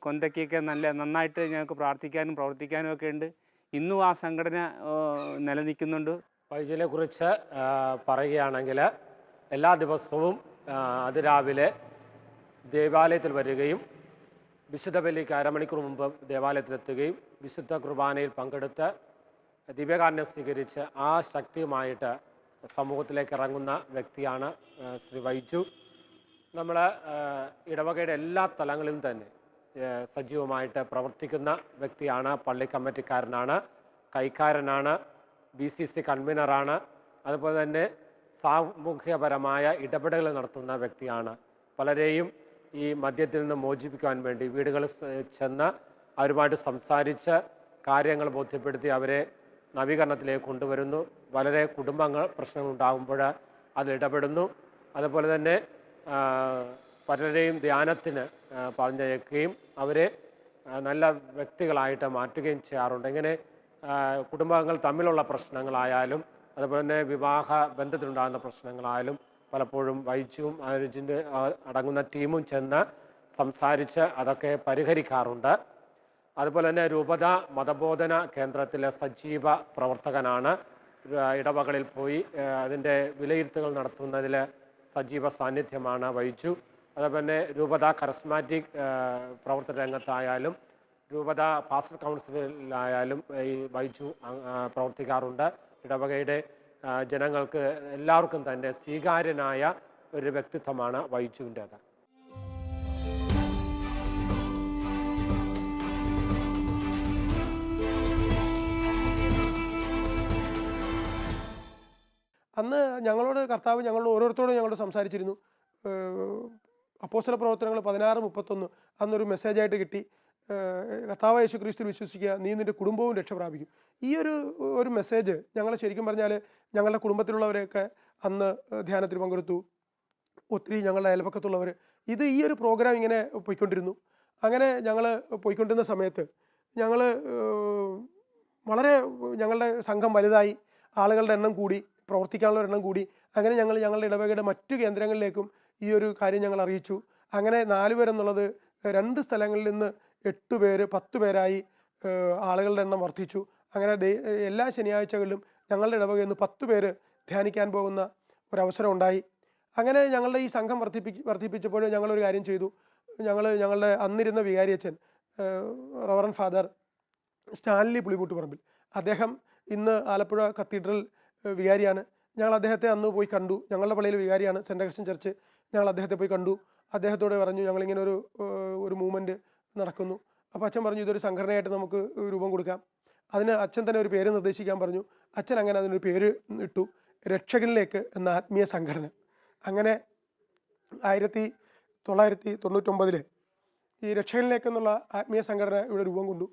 കൊന്തയ്ക്കൊക്കെ നന്നായിട്ട് ഞങ്ങൾക്ക് പ്രാർത്ഥിക്കാനും പ്രവർത്തിക്കാനും ഒക്കെ ഉണ്ട്. ഇന്നും ആ സംഘടന നിലനിൽക്കുന്നുണ്ട്. ബൈജുവിനെ കുറിച്ച് പറയുകയാണെങ്കിൽ എല്ലാ ദിവസവും അതിരാവിലെ ദേവാലയത്തിൽ വരികയും വിശുദ്ധ ബലിക്ക് അരമണിക്കൂർ മുമ്പ് ദേവാലയത്തിലെത്തുകയും വിശുദ്ധ കുർബാനയിൽ പങ്കെടുത്ത് ദിവ്യകാരുണ്യം സ്വീകരിച്ച് ആ ശക്തിയുമായിട്ട് സമൂഹത്തിലേക്ക് ഇറങ്ങുന്ന വ്യക്തിയാണ് ശ്രീ ബൈജു. നമ്മൾ ഇടവകയുടെ എല്ലാ തലങ്ങളിലും തന്നെ സജീവമായിട്ട് പ്രവർത്തിക്കുന്ന വ്യക്തിയാണ്. പള്ളി കമ്മിറ്റിക്കാരനാണ്, കൈക്കാരനാണ്, BCC കൺവീനറാണ്. അതുപോലെ തന്നെ സാമൂഹ്യപരമായ ഇടപെടലുകൾ നടത്തുന്ന വ്യക്തിയാണ്. പലരെയും ഈ മദ്യത്തിൽ നിന്ന് മോചിപ്പിക്കാൻ വേണ്ടി വീടുകളിൽ ചെന്ന് അവരുമായിട്ട് സംസാരിച്ച് കാര്യങ്ങൾ ബോധ്യപ്പെടുത്തി അവരെ നവീകരണത്തിലേക്ക് കൊണ്ടുവരുന്നു. വളരെ പ്രശ്നങ്ങളുണ്ടാകുമ്പോൾ അതിലിടപെടുന്നു. അതുപോലെ തന്നെ പലരെയും ധ്യാനത്തിന് പറഞ്ഞയക്കുകയും അവരെ നല്ല വ്യക്തികളായിട്ട് മാറ്റുകയും ചെയ്യാറുണ്ട്. ഇങ്ങനെ കുടുംബങ്ങൾ തമ്മിലുള്ള പ്രശ്നങ്ങളായാലും അതുപോലെ തന്നെ വിവാഹ ബന്ധത്തിലുണ്ടാകുന്ന പ്രശ്നങ്ങളായാലും പലപ്പോഴും വൈജുവും അനുജിൻ്റെ അടങ്ങുന്ന ടീമും ചെന്ന് സംസാരിച്ച് അതൊക്കെ പരിഹരിക്കാറുണ്ട്. അതുപോലെ തന്നെ രൂപത മതബോധന കേന്ദ്രത്തിലെ സജീവ പ്രവർത്തകനാണ്. ഇടവകളിൽ പോയി അതിൻ്റെ വിലയിരുത്തലുകൾ നടത്തുന്നതിൽ സജീവ സാന്നിധ്യമാണ് വൈജു. അതുപോലെ തന്നെ രൂപത കരസ്മാറ്റിക് പ്രവർത്തന രംഗത്തായാലും രൂപത പാസ്റ്റർ കൗൺസിലിലായാലും ഈ വൈജു പ്രവർത്തിക്കാറുണ്ട്. ഇടവകയുടെ ജനങ്ങൾക്ക് എല്ലാവർക്കും തന്നെ സ്വീകാര്യനായ ഒരു വ്യക്തിത്വമാണ് വൈജുവിൻ്റേത്. അന്ന് ഞങ്ങളോട് കർത്താവ് ഞങ്ങളോട് ഓരോരുത്തരോടും ഞങ്ങളോട് സംസാരിച്ചിരുന്നു. അപ്പോസ്തല പ്രവർത്തനങ്ങൾ 16:31 അന്നൊരു മെസ്സേജായിട്ട് കിട്ടി. കർത്താവ് യേശു ക്രിസ്തുവിൽ വിശ്വസിക്കുക, നീ നിൻ്റെ കുടുംബവും രക്ഷ പ്രാപിക്കും. ഈ ഒരു മെസ്സേജ് ഞങ്ങൾ ശരിക്കും പറഞ്ഞാൽ ഞങ്ങളുടെ കുടുംബത്തിലുള്ളവരെയൊക്കെ അന്ന് ധ്യാനത്തിൽ പങ്കെടുത്തു. ഒത്തിരി ഞങ്ങളുടെ അയൽപക്കത്തുള്ളവർ ഈ ഒരു പ്രോഗ്രാം ഇങ്ങനെ പോയിക്കൊണ്ടിരുന്നു. അങ്ങനെ ഞങ്ങൾ പോയിക്കൊണ്ടിരുന്ന സമയത്ത് ഞങ്ങൾ വളരെ ഞങ്ങളുടെ സംഘം വലുതായി, ആളുകളുടെ എണ്ണം കൂടി, പ്രവർത്തിക്കാനുള്ള എണ്ണം കൂടി. അങ്ങനെ ഞങ്ങളുടെ ഇടവകയുടെ മറ്റു കേന്ദ്രങ്ങളിലേക്കും ഈ ഒരു കാര്യം ഞങ്ങൾ അറിയിച്ചു. അങ്ങനെ 4 പേരെന്നുള്ളത് 2 സ്ഥലങ്ങളിൽ നിന്ന് 8 പേര് 10 പേരായി ആളുകളുടെ എണ്ണം വർദ്ധിച്ചു. അങ്ങനെ എല്ലാ ശനിയാഴ്ചകളിലും ഞങ്ങളുടെ ഇടവകയിൽ നിന്ന് 10 പേര് ധ്യാനിക്കാൻ പോകുന്ന ഒരവസരം ഉണ്ടായി. അങ്ങനെ ഞങ്ങളുടെ ഈ സംഘം വർദ്ധിപ്പിച്ചപ്പോൾ ഞങ്ങളൊരു കാര്യം ചെയ്തു. ഞങ്ങളുടെ അന്നിരുന്ന വികാരിയച്ഛൻ റവറൻ ഫാദർ സ്റ്റാൻലി പുളിമുട്ടുപറമ്പിൽ, അദ്ദേഹം ഇന്ന് ആലപ്പുഴ കത്തീഡ്രൽ വികാരിയാണ്. ഞങ്ങൾ അദ്ദേഹത്തെ അന്ന് പോയി കണ്ടു. ഞങ്ങളുടെ പള്ളിയിൽ വികാരിയാണ്, സെൻറ്റ് അഗസ്റ്റിൻ ചർച്ച്. ഞങ്ങൾ അദ്ദേഹത്തെ പോയി കണ്ടു. അദ്ദേഹത്തോട് പറഞ്ഞു ഞങ്ങളിങ്ങനെ ഒരു മൂവ്മെൻറ്റ് നടക്കുന്നു. അപ്പോൾ അച്ഛൻ പറഞ്ഞു ഇതൊരു സംഘടനയായിട്ട് നമുക്ക് രൂപം കൊടുക്കാം. അതിന് അച്ഛൻ തന്നെ ഒരു പേര് നിർദ്ദേശിക്കാൻ പറഞ്ഞു. അച്ഛൻ അങ്ങനെ അതിനൊരു പേര് ഇട്ടു, രക്ഷകനിലേക്ക് എന്ന ആത്മീയ സംഘടന. അങ്ങനെ 1999 ഈ രക്ഷകനിലേക്ക് എന്നുള്ള ആത്മീയ സംഘടന ഇവിടെ രൂപം കൊണ്ടു.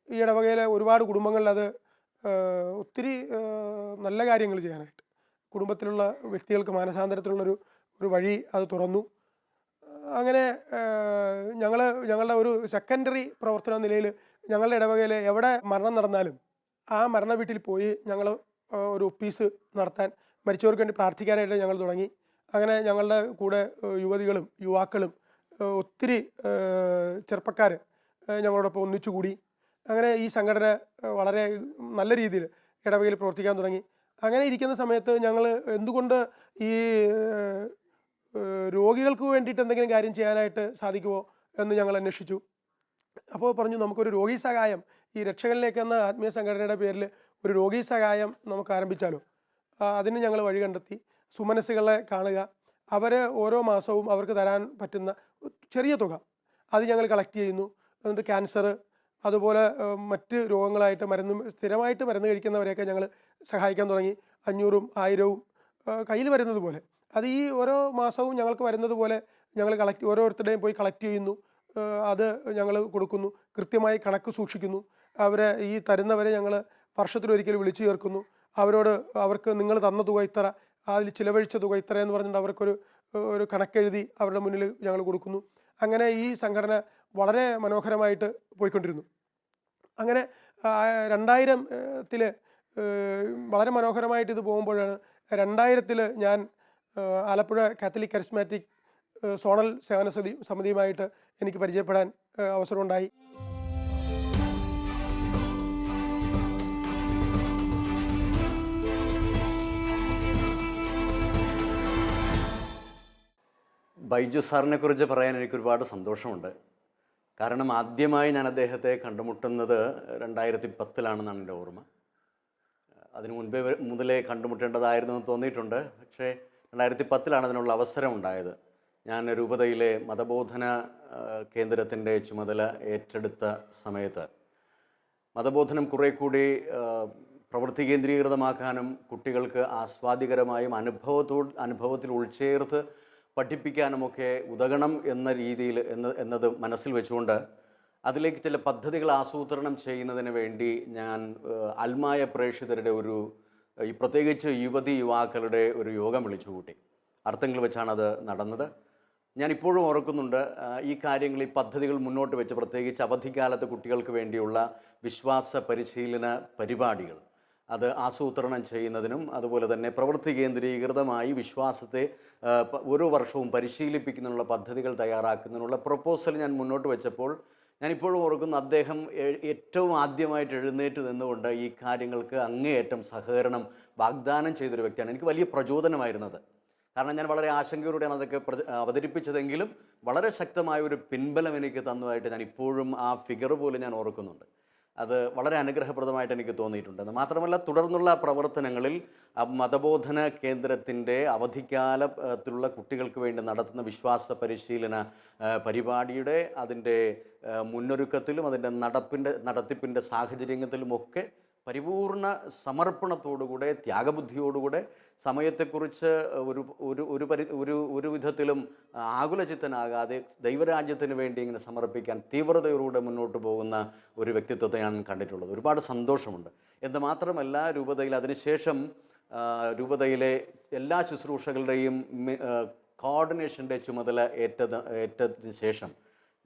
ഈ ഇടവകയിലെ ഒരുപാട് കുടുംബങ്ങളിൽ അത് ഒത്തിരി നല്ല കാര്യങ്ങൾ ചെയ്യാനായിട്ട് കുടുംബത്തിലുള്ള വ്യക്തികൾക്ക് മാനസാന്തരത്തിലുള്ളൊരു വഴി അത് തുറന്നു. അങ്ങനെ ഞങ്ങളുടെ ഒരു സെക്കൻഡറി പ്രവർത്തന നിലയിൽ ഞങ്ങളുടെ ഇടവകയിൽ എവിടെ മരണം നടന്നാലും ആ മരണ വീട്ടിൽ പോയി ഞങ്ങൾ ഒരു ഒപ്പീസ് നടത്താൻ, മരിച്ചവർക്ക് വേണ്ടി പ്രാർത്ഥിക്കാനായിട്ട് ഞങ്ങൾ തുടങ്ങി. അങ്ങനെ ഞങ്ങളുടെ കൂടെ യുവതികളും യുവാക്കളും ഒത്തിരി ചെറുപ്പക്കാർ ഞങ്ങളോടൊപ്പം ഒന്നിച്ചുകൂടി. അങ്ങനെ ഈ സംഘടന വളരെ നല്ല രീതിയിൽ ഇടവകയിൽ പ്രവർത്തിക്കാൻ തുടങ്ങി. അങ്ങനെ ഇരിക്കുന്ന സമയത്ത് ഞങ്ങൾ എന്തുകൊണ്ട് ഈ രോഗികൾക്ക് വേണ്ടിയിട്ട് എന്തെങ്കിലും കാര്യം ചെയ്യാനായിട്ട് സാധിക്കുമോ എന്ന് ഞങ്ങൾ അന്വേഷിച്ചു. അപ്പോൾ പറഞ്ഞു നമുക്കൊരു രോഗീ സഹായം, ഈ രക്ഷകനിലേക്ക് എന്ന ആത്മീയ സംഘടനയുടെ പേരിൽ ഒരു രോഗീ സഹായം നമുക്ക് ആരംഭിച്ചാലോ. അതിന് ഞങ്ങൾ വഴി കണ്ടെത്തി. സുമനസ്സുകളെ കാണുക, അവർ ഓരോ മാസവും അവർക്ക് തരാൻ പറ്റുന്ന ചെറിയ തുക അത് ഞങ്ങൾ കളക്ട് ചെയ്യുന്നു. എന്നിട്ട് ക്യാൻസർ അതുപോലെ മറ്റ് രോഗങ്ങളായിട്ട് സ്ഥിരമായിട്ട് മരുന്ന് കഴിക്കുന്നവരെയൊക്കെ ഞങ്ങൾ സഹായിക്കാൻ തുടങ്ങി. 500ഉം 1000ഉം കയ്യിൽ വരുന്നത് പോലെ അത് ഈ ഓരോ മാസവും ഞങ്ങൾക്ക് വരുന്നത് പോലെ ഞങ്ങൾ ഓരോരുത്തരുടെയും പോയി കളക്ട് ചെയ്യുന്നു. അത് ഞങ്ങൾ കൊടുക്കുന്നു. കൃത്യമായി കണക്ക് സൂക്ഷിക്കുന്നു. അവരെ ഈ തരുന്നവരെ ഞങ്ങൾ വർഷത്തിലൊരിക്കൽ വിളിച്ചു ചേർക്കുന്നു. അവർക്ക് നിങ്ങൾ തന്ന തുക ഇത്ര, അതിൽ ചിലവഴിച്ച തുക ഇത്ര എന്ന് പറഞ്ഞിട്ട് അവർക്കൊരു കണക്കെഴുതി അവരുടെ മുന്നിൽ ഞങ്ങൾ കൊടുക്കുന്നു. അങ്ങനെ ഈ സംഘടന വളരെ മനോഹരമായിട്ട് പോയിക്കൊണ്ടിരുന്നു. അങ്ങനെ 2000-ൽ വളരെ മനോഹരമായിട്ട് ഇത് പോകുമ്പോഴാണ് 2000-ൽ ഞാൻ ആലപ്പുഴ കാത്തലിക് കരിസ്മാറ്റിക് സോണൽ സേവന സമിതിയുമായിട്ട് എനിക്ക് പരിചയപ്പെടാൻ അവസരമുണ്ടായി. ബൈജു സാറിനെ കുറിച്ച് പറയാൻ എനിക്ക് ഒരുപാട് സന്തോഷമുണ്ട്. കാരണം ആദ്യമായി ഞാൻ അദ്ദേഹത്തെ കണ്ടുമുട്ടുന്നത് 2010-ലാണെന്നാണ് എൻ്റെ ഓർമ്മ. അതിനു മുൻപേ മുതലേ കണ്ടുമുട്ടേണ്ടതായിരുന്നു എന്ന് തോന്നിയിട്ടുണ്ട്. പക്ഷേ 2010-ലാണ് അതിനുള്ള അവസരം ഉണ്ടായത്. ഞാൻ രൂപതയിലെ മതബോധന കേന്ദ്രത്തിൻ്റെ ചുമതല ഏറ്റെടുത്ത സമയത്ത് മതബോധനം കുറേ കൂടി പ്രവൃത്തി കേന്ദ്രീകൃതമാക്കാനും കുട്ടികൾക്ക് ആസ്വാദികരമായും അനുഭവത്തിൽ ഉൾച്ചേർത്ത് പഠിപ്പിക്കാനുമൊക്കെ ഉതകണം എന്ന രീതിയിൽ എന്നത് മനസ്സിൽ വെച്ചുകൊണ്ട് അതിലേക്ക് ചില പദ്ധതികൾ ആസൂത്രണം ചെയ്യുന്നതിന് വേണ്ടി ഞാൻ അൽമായ പ്രേക്ഷിതരുടെ ഈ പ്രത്യേകിച്ച് യുവാക്കളുടെ ഒരു യോഗം വിളിച്ചു കൂട്ടി. അർത്ഥങ്ങൾ വെച്ചാണത് നടന്നത്. ഞാനിപ്പോഴും ഓർക്കുന്നുണ്ട് ഈ കാര്യങ്ങൾ, ഈ പദ്ധതികൾ മുന്നോട്ട് വെച്ച് പ്രത്യേകിച്ച് അവധിക്കാലത്ത് കുട്ടികൾക്ക് വേണ്ടിയുള്ള വിശ്വാസ പരിശീലന പരിപാടികൾ അത് ആസൂത്രണം ചെയ്യുന്നതിനും അതുപോലെ തന്നെ പ്രവൃത്തി കേന്ദ്രീകൃതമായി വിശ്വാസത്തെ ഓരോ വർഷവും പരിശീലിപ്പിക്കുന്നതിനുള്ള പദ്ധതികൾ തയ്യാറാക്കുന്നതിനുള്ള പ്രൊപ്പോസൽ ഞാൻ മുന്നോട്ട് വെച്ചപ്പോൾ ഞാനിപ്പോഴും ഓർക്കുന്നു, അദ്ദേഹം ഏറ്റവും ആദ്യമായിട്ട് എഴുന്നേറ്റ് നിന്നുകൊണ്ട് ഈ കാര്യങ്ങൾക്ക് അങ്ങേയറ്റം സഹകരണം വാഗ്ദാനം ചെയ്തൊരു വ്യക്തിയാണ്. എനിക്ക് വലിയ പ്രചോദനമായിരുന്നത്. കാരണം ഞാൻ വളരെ ആശങ്കയോടെയാണ് അതൊക്കെ അവതരിപ്പിച്ചതെങ്കിലും വളരെ ശക്തമായ ഒരു പിൻബലം എനിക്ക് തന്നതായിട്ട് ഞാൻ ഇപ്പോഴും ആ ഫിഗർ പോലും ഞാൻ ഓർക്കുന്നുണ്ട്. അത് വളരെ അനുഗ്രഹപ്രദമായിട്ട് എനിക്ക് തോന്നിയിട്ടുണ്ട്. മാത്രമല്ല, തുടർന്നുള്ള പ്രവർത്തനങ്ങളിൽ മതബോധന കേന്ദ്രത്തിൻ്റെ അവധിക്കാലത്തിലുള്ള കുട്ടികൾക്ക് വേണ്ടി നടത്തുന്ന വിശ്വാസ പരിശീലന പരിപാടിയുടെ അതിൻ്റെ മുന്നൊരുക്കത്തിലും അതിൻ്റെ നടത്തിപ്പിൻ്റെ സാഹചര്യത്തിലുമൊക്കെ പരിപൂർണ സമർപ്പണത്തോടുകൂടെ, ത്യാഗബുദ്ധിയോടുകൂടെ, സമയത്തെക്കുറിച്ച് ഒരു വിധത്തിലും ആകുലചിത്തനാകാതെ ദൈവരാജ്യത്തിന് വേണ്ടി ഇങ്ങനെ സമർപ്പിക്കാൻ തീവ്രതയോടുകൂടെ മുന്നോട്ട് പോകുന്ന ഒരു വ്യക്തിത്വത്തെ ഞാൻ കണ്ടിട്ടുള്ളത്. ഒരുപാട് സന്തോഷമുണ്ട്. എന്ന് മാത്രമല്ല, രൂപതയിൽ അതിനുശേഷം രൂപതയിലെ എല്ലാ ശുശ്രൂഷകളുടെയും കോർഡിനേഷൻ്റെ ചുമതല ഏറ്റതിന് ശേഷം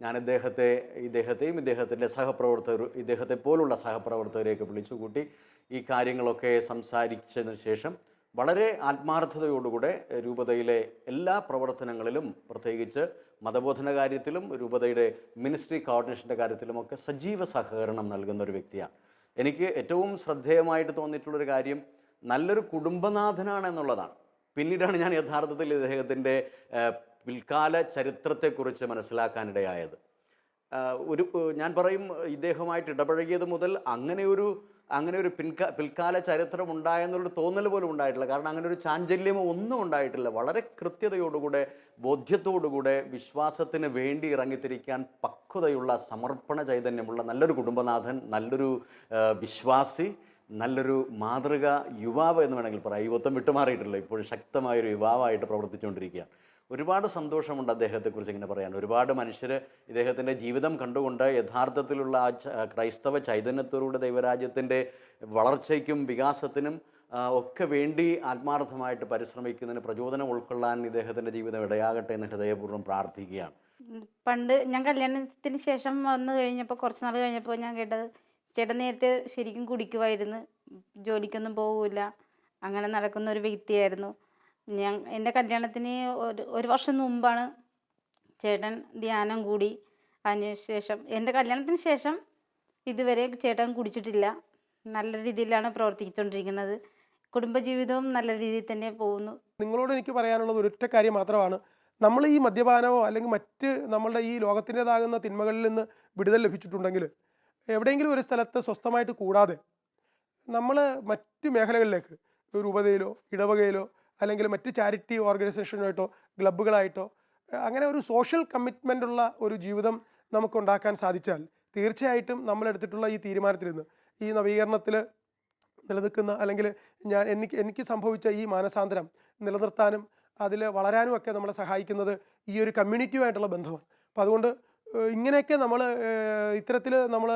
ഞാൻ ഇദ്ദേഹത്തെയും ഇദ്ദേഹത്തെ പോലുള്ള സഹപ്രവർത്തകരെയൊക്കെ വിളിച്ചുകൂട്ടി ഈ കാര്യങ്ങളൊക്കെ സംസാരിച്ചതിന് ശേഷം വളരെ ആത്മാർത്ഥതയോടുകൂടെ രൂപതയിലെ എല്ലാ പ്രവർത്തനങ്ങളിലും, പ്രത്യേകിച്ച് മതബോധന കാര്യത്തിലും രൂപതയുടെ മിനിസ്ട്രി കോർഡിനേഷൻ്റെ കാര്യത്തിലുമൊക്കെ സജീവ സഹകരണം നൽകുന്ന ഒരു വ്യക്തിയാണ്. എനിക്ക് ഏറ്റവും ശ്രദ്ധേയമായിട്ട് തോന്നിയിട്ടുള്ളൊരു കാര്യം നല്ലൊരു കുടുംബനാഥനാണ് എന്നുള്ളതാണ്. പിന്നീടാണ് ഞാൻ യഥാർത്ഥത്തിൽ ഇദ്ദേഹത്തിൻ്റെ പിൽക്കാല ചരിത്രത്തെക്കുറിച്ച് മനസ്സിലാക്കാനിടയായത്. ഞാൻ പറയും, ഇദ്ദേഹമായിട്ട് ഇടപഴകിയത് മുതൽ അങ്ങനെ ഒരു പിൽക്കാല ചരിത്രം ഉണ്ടായെന്നുള്ളൊരു തോന്നൽ പോലും ഉണ്ടായിട്ടില്ല. കാരണം അങ്ങനെ ഒരു ചാഞ്ചല്യമോ ഒന്നും ഉണ്ടായിട്ടില്ല. വളരെ കൃത്യതയോടുകൂടെ, ബോധ്യത്തോടുകൂടെ, വിശ്വാസത്തിന് വേണ്ടി ഇറങ്ങിത്തിരിക്കാൻ പക്വതയുള്ള, സമർപ്പണ ചൈതന്യമുള്ള നല്ലൊരു കുടുംബനാഥൻ, നല്ലൊരു വിശ്വാസി, നല്ലൊരു മാതൃക യുവാവ് എന്ന് വേണമെങ്കിൽ പറയാം. യുവത്വം വിട്ടുമാറിയിട്ടില്ല, ഇപ്പോഴും ശക്തമായൊരു യുവാവായിട്ട് പ്രവർത്തിച്ചുകൊണ്ടിരിക്കുകയാണ്. ഒരുപാട് സന്തോഷമുണ്ട് അദ്ദേഹത്തെക്കുറിച്ച് ഇങ്ങനെ പറയാൻ. ഒരുപാട് മനുഷ്യർ ഇദ്ദേഹത്തിൻ്റെ ജീവിതം കണ്ടുകൊണ്ട് യഥാർത്ഥത്തിലുള്ള ആ ക്രൈസ്തവ ചൈതന്യത്തോടുകൂടെ ദൈവരാജ്യത്തിൻ്റെ വളർച്ചയ്ക്കും വികാസത്തിനും ഒക്കെ വേണ്ടി ആത്മാർത്ഥമായിട്ട് പരിശ്രമിക്കുന്നതിന് പ്രചോദനം ഉൾക്കൊള്ളാൻ ഇദ്ദേഹത്തിൻ്റെ ജീവിതം ഇടയാകട്ടെ എന്ന് ഹൃദയപൂർവ്വം പ്രാർത്ഥിക്കുകയാണ്. പണ്ട് ഞാൻ കല്യാണത്തിന് ശേഷം വന്നു കഴിഞ്ഞപ്പോൾ, കുറച്ച് നാൾ കഴിഞ്ഞപ്പോൾ ഞാൻ കേട്ടത്, ചേട്ടൻ നേരത്തെ ശരിക്കും കുടിക്കുമായിരുന്നു, ജോലിക്കൊന്നും പോകില്ല, അങ്ങനെ നടക്കുന്ന ഒരു വ്യക്തിയായിരുന്നു. എൻ്റെ കല്യാണത്തിന് ഒരു വർഷം മുമ്പാണ് ചേട്ടൻ ധ്യാനം കൂടി. അതിനുശേഷം എൻ്റെ കല്യാണത്തിന് ശേഷം ഇതുവരെ ചേട്ടൻ കുടിച്ചിട്ടില്ല. നല്ല രീതിയിലാണ് പ്രവർത്തിച്ചുകൊണ്ടിരിക്കുന്നത്. കുടുംബജീവിതവും നല്ല രീതിയിൽ തന്നെ പോകുന്നു. നിങ്ങളോട് എനിക്ക് പറയാനുള്ളത് ഒരൊറ്റ കാര്യം മാത്രമാണ്. നമ്മൾ ഈ മദ്യപാനമോ അല്ലെങ്കിൽ മറ്റ് നമ്മളുടെ ഈ ലോകത്തിൻ്റെതാകുന്ന തിന്മകളിൽ നിന്ന് വിടുതൽ ലഭിച്ചിട്ടുണ്ടെങ്കിൽ എവിടെയെങ്കിലും ഒരു സ്ഥലത്ത് സ്വസ്ഥമായിട്ട് കൂടാതെ നമ്മൾ മറ്റ് മേഖലകളിലേക്ക്, രൂപതയിലോ ഇടവകയിലോ അല്ലെങ്കിൽ മറ്റ് ചാരിറ്റി ഓർഗനൈസേഷനുമായിട്ടോ ക്ലബ്ബുകളായിട്ടോ അങ്ങനെ ഒരു സോഷ്യൽ കമ്മിറ്റ്മെൻ്റ് ഉള്ള ഒരു ജീവിതം നമുക്കുണ്ടാക്കാൻ സാധിച്ചാൽ തീർച്ചയായിട്ടും നമ്മളെടുത്തിട്ടുള്ള ഈ തീരുമാനത്തിൽ നിന്ന്, ഈ നവീകരണത്തിൽ നിലനിൽക്കുന്ന അല്ലെങ്കിൽ എനിക്ക് സംഭവിച്ച ഈ മാനസാന്തരം നിലനിർത്താനും അതിൽ വളരാനും ഒക്കെ നമ്മളെ സഹായിക്കുന്നത് ഈ ഒരു കമ്മ്യൂണിറ്റിയുമായിട്ടുള്ള ബന്ധമാണ്. അപ്പോൾ അതുകൊണ്ട് ഇങ്ങനെയൊക്കെ നമ്മൾ ഇത്തരത്തിൽ നമ്മൾ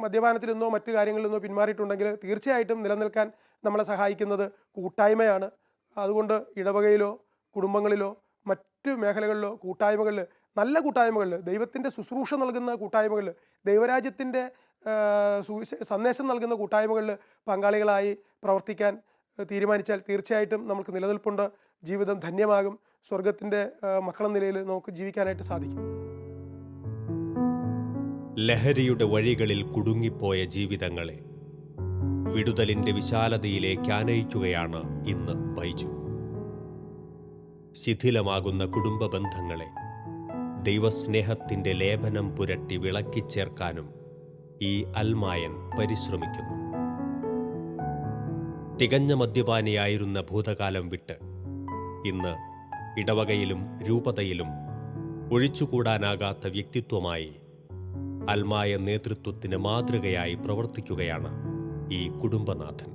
മദ്യപാനത്തിൽ നിന്നോ മറ്റു കാര്യങ്ങളിൽ നിന്നോ പിന്മാറിയിട്ടുണ്ടെങ്കിൽ തീർച്ചയായിട്ടും നിലനിൽക്കാൻ നമ്മളെ സഹായിക്കുന്നത് കൂട്ടായ്മയാണ്. അതുകൊണ്ട് ഇടവകയിലോ കുടുംബങ്ങളിലോ മറ്റു മേഖലകളിലോ കൂട്ടായ്മകളിൽ, നല്ല കൂട്ടായ്മകളിൽ, ദൈവത്തിൻ്റെ ശുശ്രൂഷ നൽകുന്ന കൂട്ടായ്മകളിൽ, ദൈവരാജ്യത്തിൻ്റെ സന്ദേശം നൽകുന്ന കൂട്ടായ്മകളിൽ പങ്കാളികളായി പ്രവർത്തിക്കാൻ തീരുമാനിച്ചാൽ തീർച്ചയായിട്ടും നമുക്ക് നിലനിൽപ്പുണ്ട്, ജീവിതം ധന്യമാകും, സ്വർഗത്തിൻ്റെ മക്കളെന്ന നിലയിൽ നമുക്ക് ജീവിക്കാനായിട്ട് സാധിക്കും. ലഹരിയുടെ വഴികളിൽ കുടുങ്ങിപ്പോയ ജീവിതങ്ങളെ വിടുതലിൻ്റെ വിശാലതയിലേക്ക് ആനയിക്കുകയാണ് ഇന്ന് ബൈജു. ശിഥിലമാകുന്ന കുടുംബ ബന്ധങ്ങളെ ദൈവസ്നേഹത്തിൻ്റെ ലേപനം പുരട്ടി വിളക്കിച്ചേർക്കാനും ഈ അൽമായൻ പരിശ്രമിക്കുന്നു. തികഞ്ഞ മദ്യപാനിയായിരുന്ന ഭൂതകാലം വിട്ട് ഇന്ന് ഇടവകയിലും രൂപതയിലും ഒഴിച്ചുകൂടാനാകാത്ത വ്യക്തിത്വമായി അൽമായ നേതൃത്വത്തിന് മാതൃകയായി പ്രവർത്തിക്കുകയാണ് ഈ കുടുംബനാഥൻ.